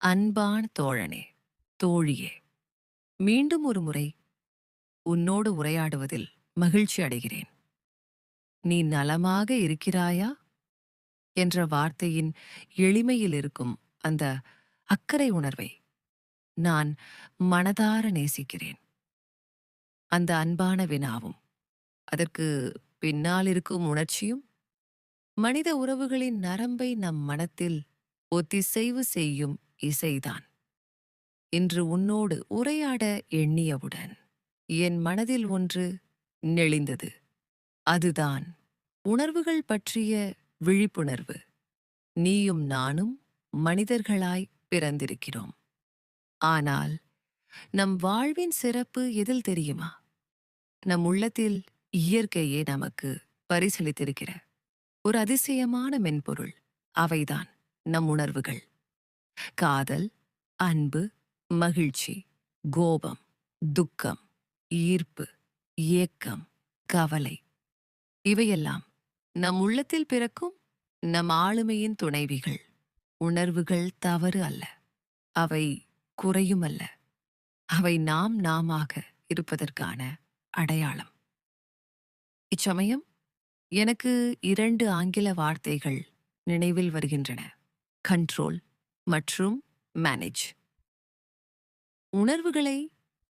அன்பான தோழனே, தோழியே, மீண்டும் ஒரு முறை உன்னோடு உரையாடுவதில் மகிழ்ச்சி அடைகிறேன். நீ நலமாக இருக்கிறாயா என்ற வார்த்தையின் எளிமையில் இருக்கும் அந்த அக்கறை உணர்வை நான் மனதார நேசிக்கிறேன். அந்த அன்பான வினாவும் அதற்கு பின்னால் இருக்கும் உணர்ச்சியும் மனித உறவுகளின் நரம்பை நம் மனத்தில் ஒத்திசைவு செய்யும் இசைதான். இன்று உன்னோடு உரையாட எண்ணியவுடன் என் மனதில் ஒன்று நெளிந்தது. அதுதான் உணர்வுகள் பற்றிய விழிப்புணர்வு. நீயும் நானும் மனிதர்களாய் பிறந்திருக்கிறோம். ஆனால் நம் வாழ்வின் சிறப்பு எதில் தெரியுமா? நம் உள்ளத்தில் இயற்கையே நமக்கு பரிசளித்திருக்கிற ஒரு அதிசயமான மென்பொருள். அவைதான் நம் உணர்வுகள். காதல், அன்பு, மகிழ்ச்சி, கோபம், துக்கம், ஈர்ப்பு, ஏக்கம், கவலை, இவையெல்லாம் நம் உள்ளத்தில் பிறக்கும் நம் ஆளுமையின் துணைவிகள். உணர்வுகள் தவறு அல்ல, அவை குறையும் அல்ல, அவை நாம் நாமாக இருப்பதற்கான அடையாளம். இச்சமயம் எனக்கு 2 ஆங்கில வார்த்தைகள் நினைவில் வருகின்றன: கண்ட்ரோல் மற்றும் மேனேஜ். உணர்வுகளை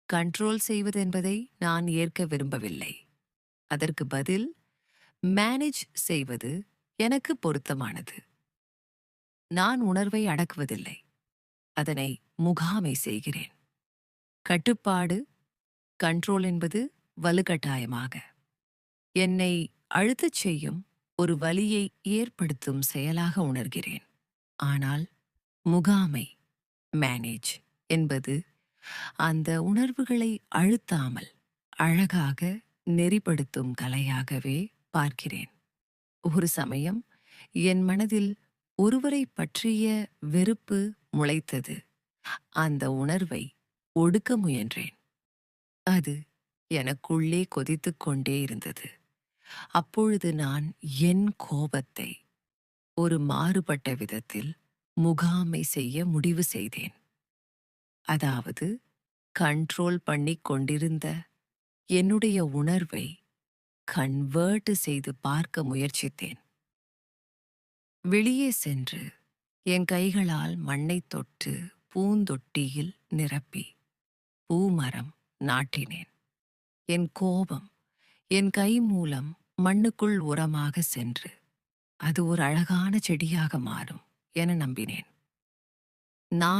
கண்ட்ரோல் செய்வதென்பதை நான் ஏற்க விரும்பவில்லை. அதற்கு பதில் மேனேஜ் செய்வது எனக்கு பொருத்தமானது. நான் உணர்வை அடக்குவதில்லை, அதனை முகாமை செய்கிறேன். கட்டுப்பாடு, கண்ட்ரோல் என்பது வலுக்கட்டாயமாக என்னை அழுத்தச் செய்யும் ஒரு வலியை ஏற்படுத்தும் செயலாக உணர்கிறேன். ஆனால் முகாமை, மேனேஜ் என்பது அந்த உணர்வுகளை அழுத்தாமல் அழகாக நெறிப்படுத்தும் கலையாகவே பார்க்கிறேன். ஒரு சமயம் என் மனதில் ஒருவரை பற்றிய வெறுப்பு முளைத்தது. அந்த உணர்வை ஒடுக்க முயன்றேன். அது எனக்குள்ளே கொதித்துக் கொண்டே இருந்தது. அப்பொழுது நான் என் கோபத்தை ஒரு மாறுபட்ட விதத்தில் முகாமை செய்ய முடிவு செய்தேன். அதாவது கண்ட்ரோல் பண்ணிக் கொண்டிருந்த என்னுடைய உணர்வை கன்வெர்ட் செய்து பார்க்க முயற்சித்தேன். வெளியே சென்று என் கைகளால் மண்ணைத் தொட்டு பூந்தொட்டியில் நிரப்பி பூமரம் நாட்டினேன். என் கோபம் என் கை மூலம் மண்ணுக்குள் உரமாக சென்று அது ஒரு அழகான செடியாக மாறும் என நம்பினேன். நான்